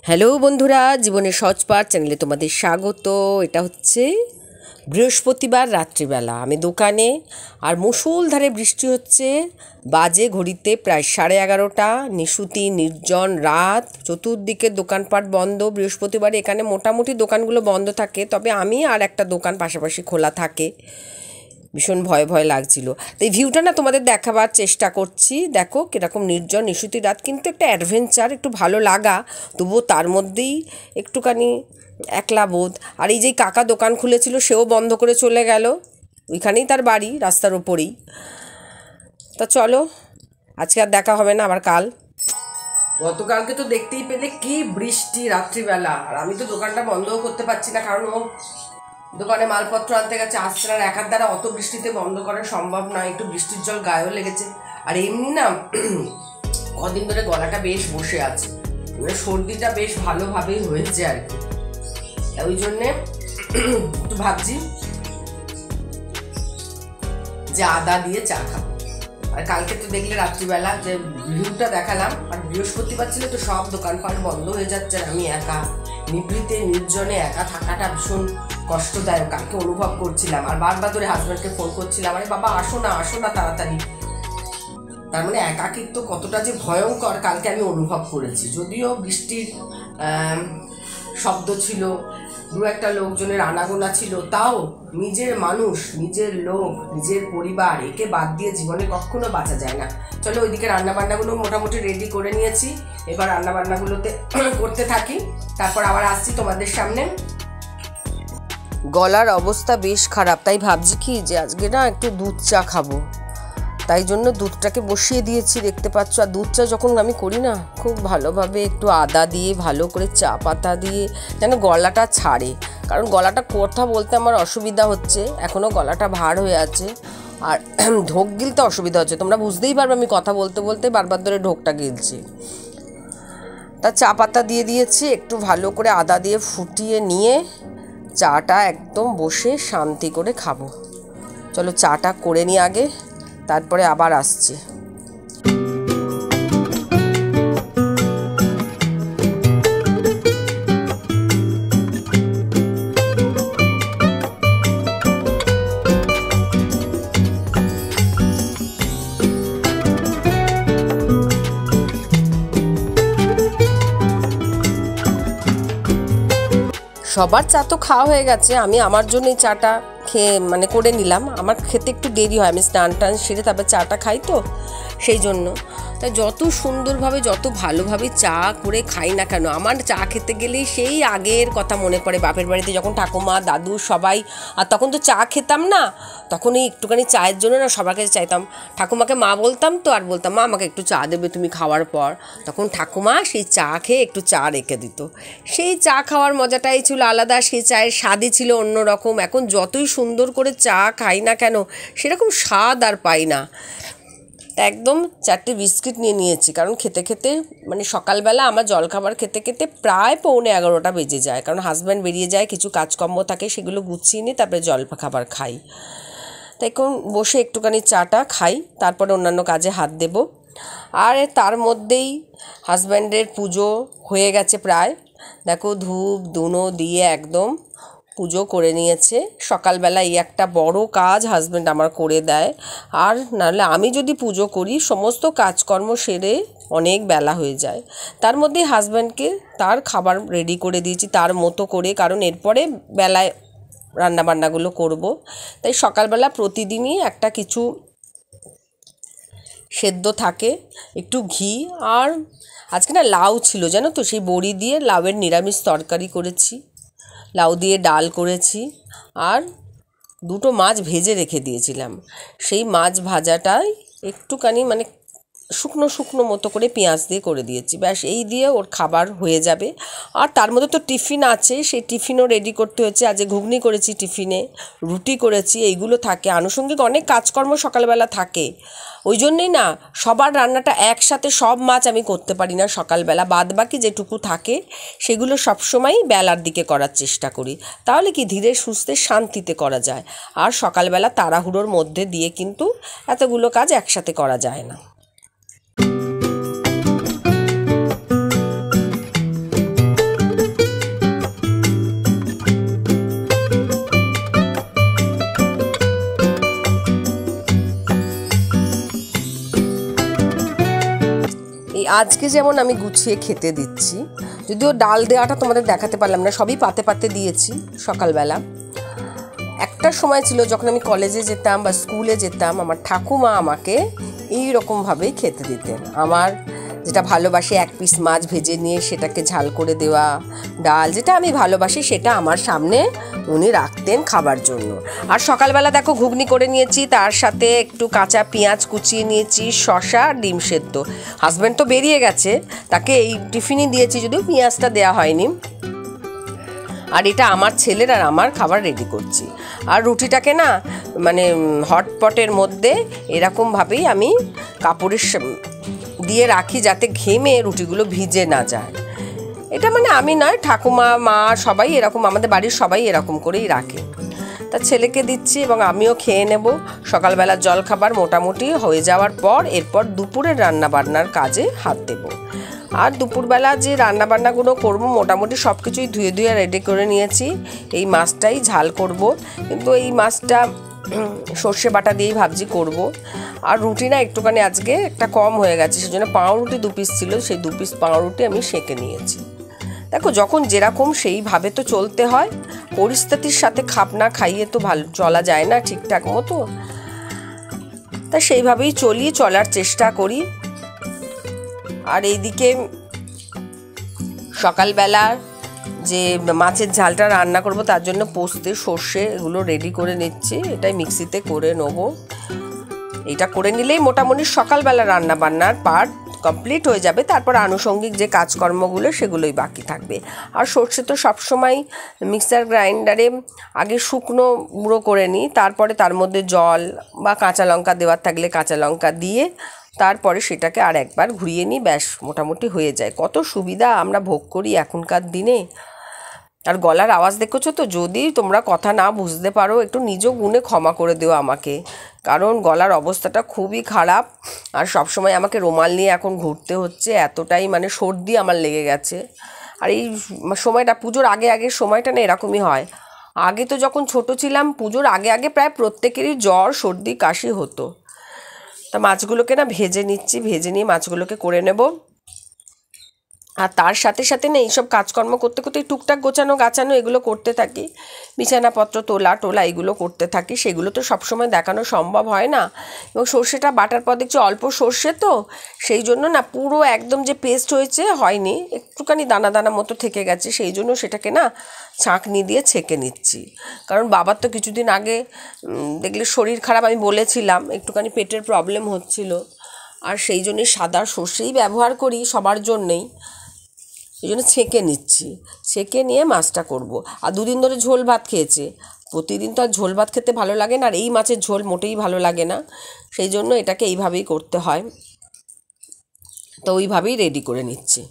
Hello বন্ধুরা, জীবনের সহজ পাঠ চ্যানেলে তোমাদের স্বাগত। এটা হচ্ছে বৃহস্পতিবার রাত্রিবেলা আমি দোকানে, আর মুষলধারে বৃষ্টি হচ্ছে। বাজে ঘড়িতে প্রায় 11:30। নিশুতি নির্জন রাত, চতুর্দিকে দোকানপাট বন্ধ। বৃহস্পতিবার এখানে মোটামুটি দোকানগুলো বন্ধ থাকে, তবে আমি আর একটা দোকান পাশাপাশি খোলা থাকে। ভীষণ ভয় ভয় লাগছিল, তাই ভিউটা না তোমাদের দেখাবার চেষ্টা করছি। দেখো কীরকম নির্জন নিশুতি রাত, কিন্তু একটা অ্যাডভেঞ্চার, একটু ভালো লাগা, তবুও তার মধ্যেই একটুখানি একলা বোধ। আর এই যে কাকা দোকান খুলেছিল, সেও বন্ধ করে চলে গেল। ওইখানেই তার বাড়ি, রাস্তার ওপরেই। তা চলো, আজকে আর দেখা হবে না, আবার কাল। গতকালকে তো দেখতেই পেলে কি বৃষ্টি রাত্রিবেলা, আর আমি তো দোকানটা বন্ধও করতে পারছি না, কারণ ও দোকানে মালপত্র আনতে গেছে, আসছে না। একার দ্বারা অত বৃষ্টিতে বন্ধ করা সম্ভব নয়, একটু বৃষ্টির জল গায়েও লেগেছে। আর এমনি না কদিন ধরে গলাটা বেশ বসে আছে, মানে সর্দিটা বেশ ভালোভাবেই হয়েছে আর কি। ওই জন্যে একটু ভাবছি যে আদা দিয়ে চা খাবো। আর কালকে তো দেখলে রাত্রিবেলা যে ভিউটা দেখালাম, আর বৃহস্পতিবার ছিল তো সব দোকানপাট বন্ধ হয়ে যাচ্ছে, আর আমি একা নিভৃতে নির্জনে একা থাকাটা ভীষণ কষ্টদায়ক কালকে অনুভব করছিলাম। আর বারবার ধরে হাজব্যান্ডকে ফোন করছিলাম, আরে বাবা আসো না তাড়াতাড়ি। তার মানে একাকিত্ব কতটা যে ভয়ঙ্কর কালকে আমি অনুভব করেছি। যদিও বৃষ্টির শব্দ ছিল, দু একটা লোকজনের আনাগোনা ছিল, তাও নিজের মানুষ, নিজের লোক, নিজের পরিবার, একে বাদ দিয়ে জীবনে কখনো বাঁচা যায় না। চলো ওইদিকে রান্নাবান্নাগুলো মোটামুটি রেডি করে নিয়েছি, এবার রান্নাবান্নাগুলোতে করতে থাকি, তারপর আবার আসছি তোমাদের সামনে। গলার অবস্থা বেশ খারাপ, তাই ভাবছি কি যে আজকে না একটু দুধ চা খাবো। তাই জন্য দুধটাকে বসিয়ে দিয়েছি, দেখতে পাচ্ছ। আর দুধ চা যখন আমি করি না, খুব ভালোভাবে একটু আদা দিয়ে, ভালো করে চা পাতা দিয়ে, যেন গলাটা ছাড়ে। কারণ গলাটা কথা বলতে আমার অসুবিধা হচ্ছে, এখনও গলাটা ভার হয়ে আছে, আর ঢোক গিলতে অসুবিধা হচ্ছে। তোমরা বুঝতেই পারবে আমি কথা বলতে বলতে বারবার ধরে ঢোকটা গিলছি। তা চা পাতা দিয়ে দিয়েছি, একটু ভালো করে আদা দিয়ে ফুটিয়ে নিয়ে চাটা একদম বসে শান্তি করে খাবো। চলো চাটা করে নিই আগে, তারপরে আবার আসছি। সবার চা তো খাওয়া হয়ে গেছে, আমি আমার জন্যই চাটা খেয়ে মানে করে নিলাম। আমার খেতে একটু দেরি হয়, আমি স্নান টান সেরে তারপরে চাটা খাই, তো সেই জন্য। তাই যত সুন্দরভাবে যত ভালোভাবে চা করে খাই না কেন, আমার চা খেতে গেলেই সেই আগের কথা মনে পড়ে, বাপের বাড়িতে যখন ঠাকুমা দাদু সবাই, আর তখন তো চা খেতাম না, তখন এই একটুখানি চায়ের জন্য না সবার কাছে চাইতাম। ঠাকুমাকে মা বলতাম তো, আর বলতাম মা আমাকে একটু চা দেবে তুমি খাওয়ার পর। তখন ঠাকুমা সেই চা খেয়ে একটু চা রেখে দিত। সেই চা খাওয়ার মজাটাই ছিল আলাদা, সেই চায়ের স্বাদই ছিল অন্যরকম। এখন যতই সুন্দর করে চা খাই না কেন, সেরকম স্বাদ আর পাই না। একদম 4টে বিস্কিট নিয়ে নিয়েছি, কারণ খেতে খেতে মানে সকালবেলা আমার জলখাবার খেতে খেতে প্রায় 11:45 বেজে যায়, কারণ হাজব্যান্ড বেরিয়ে যায়, কিছু কাজকর্ম থাকে, সেগুলো গুছিয়ে নিই, তারপরে জলখাবার খাই। তাই এখন বসে একটুখানি চাটা খাই, তারপরে অন্যান্য কাজে হাত দেব। আর তার মধ্যেই হাজব্যান্ডের পুজো হয়ে গেছে প্রায়। দেখো ধূপ ধুনো দিয়ে একদম পুজো করে নিয়েছে। সকালবেলা এই একটা বড় কাজ হাজব্যান্ড আমার করে দেয়, আর নাহলে আমি যদি পুজো করি সমস্ত কাজকর্ম সেরে অনেক বেলা হয়ে যায়। তার মধ্যে হাজব্যান্ডকে তার খাবার রেডি করে দিয়েছি তার মতো করে, কারণ এরপরে বেলায় রান্নাবান্নাগুলো করব। তাই সকালবেলা প্রতিদিনই একটা কিছু সেদ্ধ থাকে, একটু ঘি, আর আজকে না লাউ ছিল জানো তো, সেই বড়ি দিয়ে লাউয়ের নিরামিষ তরকারি করেছি, লাউ দিয়ে ডাল করেছি, আর 2টো মাছ ভেজে রেখে দিয়েছিলাম। সেই মাছ ভাজাটাই একটুখানি মানে শুকনো শুকনো মতো করে পেঁয়াজ দিয়ে করে দিয়েছি, ব্যাস এই দিয়ে ওর খাবার হয়ে যাবে। আর তার মধ্যে তো টিফিন আছে, সেই টিফিনও রেডি করতে হচ্ছে। আজ ঘুগনি করেছি, টিফিনে রুটি করেছি, এইগুলো থাকে, আনুষঙ্গিক অনেক কাজকর্ম সকালবেলা থাকে। ওই জন্যেই না সবার রান্নাটা একসাথে সব মাছ আমি করতে পারি না সকালবেলা, বাদ বাকি যেটুকু থাকে সেগুলো সবসময়ই বেলার দিকে করার চেষ্টা করি, তাহলে কি ধীরে সুস্থে শান্তিতে করা যায়। আর সকালবেলা তাড়াহুড়োর মধ্যে দিয়ে কিন্তু এতগুলো কাজ একসাথে করা যায় না। আজকে যেমন আমি গুছিয়ে খেতে দিচ্ছি, যদিও ডাল দেওয়াটা তোমাদের দেখাতে পারলাম না, সবই পাতে পাতে দিয়েছি সকালবেলা। একটা সময় ছিল যখন আমি কলেজে যেতাম বা স্কুলে যেতাম, আমার ঠাকুমা আমাকে এই রকমভাবেই খেতে দিতেন। আমার যেটা ভালোবাসি, এক পিস মাছ ভেজে নিয়ে সেটাকে ঝাল করে দেওয়া, ডাল যেটা আমি ভালোবাসি সেটা আমার সামনে উনি রাখতেন খাবার জন্য। আর সকালবেলা দেখো ঘুগনি করে নিয়েছি, তার সাথে একটু কাঁচা পেঁয়াজ কুচিয়ে নিয়েছি, শসা, ডিম সেদ্ধ। হাজব্যান্ড তো বেরিয়ে গেছে, তাকে এই টিফিনই দিয়েছি, যদিও পেঁয়াজটা দেওয়া হয়নি। আর এটা আমার ছেলের আর আমার খাবার রেডি করছি। আর রুটিটাকে না মানে হটপটের মধ্যে এরকমভাবেই আমি কাপড়ের দিয়ে রাখি, যাতে ঘেমে রুটিগুলো ভিজে না যায়। এটা মানে আমি নয়, ঠাকুমা, মা সবাই এরকম, আমাদের বাড়ির সবাই এরকম করেই রাখে। তা ছেলেকে দিচ্ছি এবং আমিও খেয়ে নেব। সকালবেলার জলখাবার মোটামুটি হয়ে যাওয়ার পর এরপর দুপুরের রান্নাবান্নার কাজে হাত দেব। আর দুপুরবেলা যে রান্নাবান্নাগুলো করব মোটামুটি সব কিছুই ধুয়ে রেডি করে নিয়েছি। এই মাছটাই ঝাল করব, কিন্তু এই মাছটা সর্ষে বাটা দিয়েই ভাবছি করব। আর রুটি না একটুখানি আজকে একটা কম হয়ে গেছে, সেজন্য পাউরুটি 2 পিস ছিল, সেই 2 পিস পাউরুটি আমি সেঁকে নিয়েছি। দেখো যখন যেরকম সেইভাবে তো চলতে হয়, পরিস্থিতির সাথে খাপ না খাইয়ে তো ভালো চলা যায় না ঠিকঠাক মতো। তা সেইভাবেই চলার চেষ্টা করি। আর এইদিকে সকালবেলা যে মাছের ঝালটা রান্না করব তার জন্য পোস্তে, সর্ষে এগুলো রেডি করে নিচ্ছি, এটাই মিক্সিতে করে নেব। এটা করে নিলেই মোটামুটি সকালবেলা রান্না বান্নার পার্ট কমপ্লিট হয়ে যাবে। তারপর আনুষঙ্গিক যে কাজকর্মগুলো সেগুলোই বাকি থাকবে। আর সর্ষে তো সবসময় মিক্সার গ্রাইন্ডারে আগে শুকনো গুঁড়ো করে নিই, তারপরে তার মধ্যে জল বা কাঁচা লঙ্কা দেওয়ার থাকলে কাঁচা লঙ্কা দিয়ে তারপরে সেটাকে আর একবার ঘুরিয়ে নিই, ব্যাস মোটামুটি হয়ে যায়। কত সুবিধা আমরা ভোগ করি এখনকার দিনে। আর গলার আওয়াজ দেখেছো তো, যদি তোমরা কথা না বুঝতে পারো একটু নিজ গুণে ক্ষমা করে দিও আমাকে, কারণ গলার অবস্থাটা খুবই খারাপ। আর সবসময় আমাকে রুমাল নিয়ে এখন ঘুরতে হচ্ছে, এতটাই মানে সর্দি আমার লেগে গেছে। আর এই সময়টা পুজোর আগের সময়টা না এরকমই হয়। আগে তো যখন ছোট ছিলাম পুজোর আগে প্রায় প্রত্যেকেরই জ্বর, সর্দি, কাশি হতো। তা মাছগুলোকে না ভেজে নিচ্ছি, ভেজে নিয়ে মাছগুলোকে করে নেব। আর তার সাথে সাথে না এইসব কাজকর্ম করতে করতে টুকটাক গাছানো এগুলো করতে থাকি, বিছানাপত্র তোলা এগুলো করতে থাকি। সেগুলো তো সবসময় দেখানো সম্ভব হয় না। এবং সর্ষেটা বাটার পর দেখছি অল্প সর্ষে তো, সেই জন্য না পুরো একদম যে পেস্ট হয়নি, একটুখানি দানা মতো থেকে গেছে, সেই জন্য সেটাকে না ছাঁকনি দিয়ে ছেঁকে নিচ্ছি। কারণ বাবার তো কিছুদিন আগে দেখলে শরীর খারাপ, আমি বলেছিলাম একটুখানি পেটের প্রবলেম হচ্ছিল, আর সেই জন্যই সাদা সর্ষেই ব্যবহার করি সবার জন্যেই। এই জন্য ছেঁকে নিচ্ছি, ছেঁকে নিয়ে মাছটা করব। আর 2 দিন ধরে ঝোল ভাত খেয়েছে, প্রতিদিন তো আর ঝোল ভাত খেতে ভালো লাগে না, আর এই মাছের ঝোল মোটেই ভালো লাগে না, সেই জন্য এটাকে এইভাবেই করতে হয়। তো ওইভাবেই রেডি করে নিচ্ছি।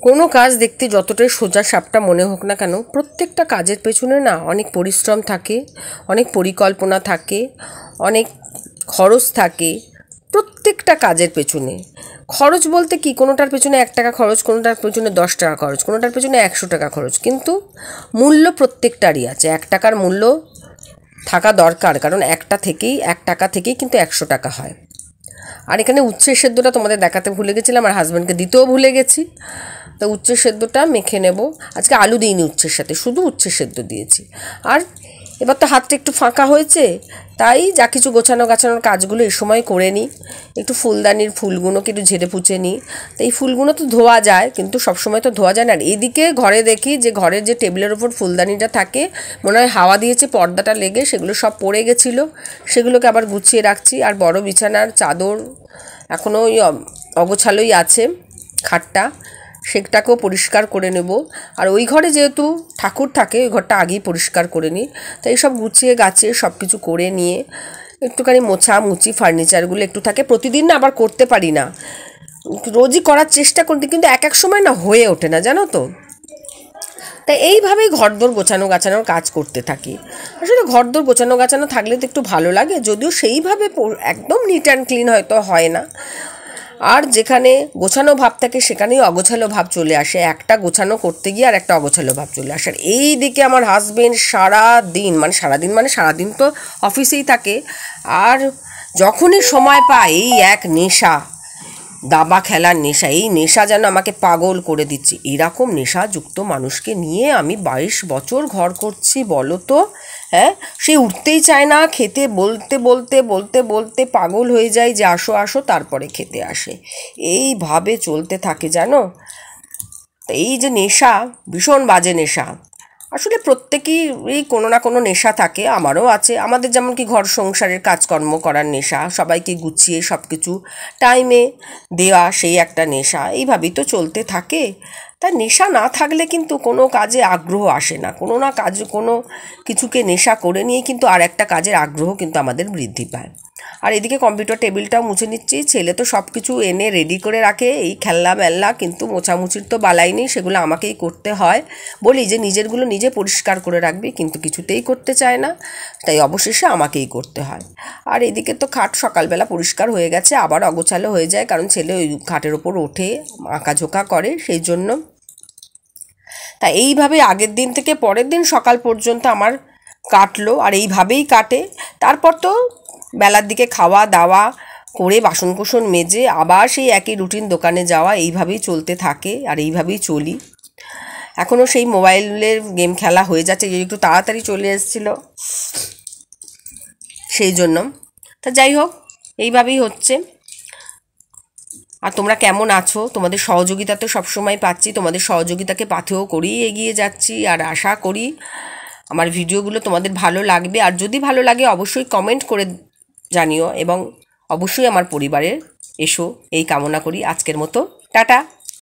কোনো কাজ দেখতে যতটাই সোজা সাপটা মনে হোক না কেন, প্রত্যেকটা কাজের পেছনে না অনেক পরিশ্রম থাকে, অনেক পরিকল্পনা থাকে, অনেক খরচ থাকে। প্রত্যেকটা কাজের পেছনে খরচ বলতে কি, কোনোটার পেছনে 1 টাকা খরচ, কোনোটার পেছনে 10 টাকা খরচ, কোনোটার পেছনে 100 টাকা খরচ, কিন্তু মূল্য প্রত্যেকটারই আছে। 1 টাকার মূল্য থাকা দরকার, কারণ 1 টাকা থেকেই কিন্তু 100 টাকা হয়। আর এখানে উচ্ছের সেদ্ধটা তোমাদের দেখাতে ভুলে গেছিলাম, আর হাজব্যান্ডকে দিতেও ভুলে গেছি। তো উচ্ছের সেদ্ধটা মেখে নেব। আজকে আলু দিইনি উচ্ছের সাথে, শুধু উচ্ছের সেদ্ধ দিয়েছি। আর এবার তো হাতটা একটু ফাঁকা হয়েছে, তাই যা কিছু গাছানোর কাজগুলো এই সময় করে নিই। একটু ফুলদানির ফুলগুলোকে একটু ঝেড়ে পুছে নিই। তো এই ফুলগুলো তো ধোয়া যায়, কিন্তু সবসময় তো ধোয়া যায় না। আর এদিকে ঘরে দেখি যে ঘরের যে টেবিলের ওপর ফুলদানিটা থাকে, মনে হয় হাওয়া দিয়েছে পর্দাটা লেগে, সেগুলো সব পড়ে গেছিলো, সেগুলোকে আবার গুছিয়ে রাখছি। আর বড় বিছানার চাদর এখনও ওই অগোছালোই আছে, খাটটা, সেটাকেও পরিষ্কার করে নেব। আর ওই ঘরে যেহেতু ঠাকুর থাকে, ওই ঘরটা আগেই পরিষ্কার করে নিই। তাই সব গুছিয়ে গাছে সব কিছু করে নিয়ে একটুখানি মোছামুছি ফার্নিচারগুলো একটু থাকে। প্রতিদিন না আবার করতে পারি না, রোজই করার চেষ্টা করি, কিন্তু এক সময় না হয়ে ওঠে না, জানো তো। তাই এইভাবেই ঘরদোর গোছানোর কাজ করতে থাকি। আসলে ঘরদোর গোছানো থাকলে তো একটু ভালো লাগে, যদিও সেইভাবে একদম নিট অ্যান্ড ক্লিন হয়তো হয় না। আর যেখানে গোছানো ভাব থাকে সেখানেই অগোছালো ভাব চলে আসে, একটা গোছানো করতে গিয়ে আর একটা অগোছালো ভাব চলে আসে। আর এই দিকে আমার হাজবেন্ড সারাদিন তো অফিসেই থাকে, আর যখনই সময় পায় এই এক নেশা, দাবা খেলার নেশা, এই নেশা যেন আমাকে পাগল করে দিচ্ছে। এরকম নেশাযুক্ত মানুষকে নিয়ে আমি 22 বছর ঘর করছি, বলো তো। হ্যাঁ, সে উঠতেই চায় না, খেতে বলতে পাগল হয়ে যায় যে আসো আসো, তারপরে খেতে আসে। এইভাবে চলতে থাকে জানো। এই যে নেশা, ভীষণ বাজে নেশা। আসলে প্রত্যেকেরই কোনো না কোনো নেশা থাকে, আমারও আছে। আমাদের যেমন কি ঘর সংসারের কাজকর্ম করার নেশা, সবাইকে গুছিয়ে সব কিছু টাইমে দেওয়া, সেই একটা নেশা। এইভাবেই তো চলতে থাকে। তা নেশা না থাকলে কিন্তু কোনো কাজে আগ্রহ আসে না। কোনো কিছুকে নেশা করে নিয়ে কিন্তু আর একটা কাজের আগ্রহ কিন্তু আমাদের বৃদ্ধি পায়। আর এদিকে কম্পিউটার টেবিলটাও মুছে নিচ্ছি। ছেলে তো সব কিছু এনে রেডি করে রাখে, এই খেলনা মেলনা, কিন্তু মোছামুছির তো বালাই নেই, সেগুলো আমাকেই করতে হয়। বলি যে নিজেরগুলো নিজে পরিষ্কার করে রাখবি, কিন্তু কিছুতেই করতে চায় না, তাই অবশেষে আমাকেই করতে হয়। আর এদিকে তো খাট সকালবেলা পরিষ্কার হয়ে গেছে, আবার অগোছালো হয়ে যায়, কারণ ছেলে ওই খাটের ওপর ওঠে, আঁকাঝোঁকা করে, সেই জন্য। তা এইভাবে আগের দিন থেকে পরের দিন সকাল পর্যন্ত আমার কাটলো, আর এইভাবেই কাটে। তারপর তো বেলার দিকে খাওয়া দাওয়া করে বাসনকোসন মেজে আবার সেই একই রুটিন, দোকানে যাওয়া, এইভাবেই চলতে থাকে। আর এইভাবেই চলি। এখনও সেই মোবাইলের গেম খেলা হয়ে যাচ্ছে, যে একটু তাড়াতাড়ি চলে এসেছিলো সেই জন্য। তা যাই হোক, এইভাবেই হচ্ছে। আর তোমরা কেমন আছো? তোমাদের সহযোগিতা তো সবসময় পাচ্ছি, তোমাদের সহযোগিতাকে পাথেয় করেই এগিয়ে যাচ্ছি। আর আশা করি আমার ভিডিওগুলো তোমাদের ভালো লাগবে। আর যদি ভালো লাগে অবশ্যই কমেন্ট করে জানিও, এবং অবশ্যই আমার পরিবারে এসো, এই কামনা করি। আজকের মতো টাটা।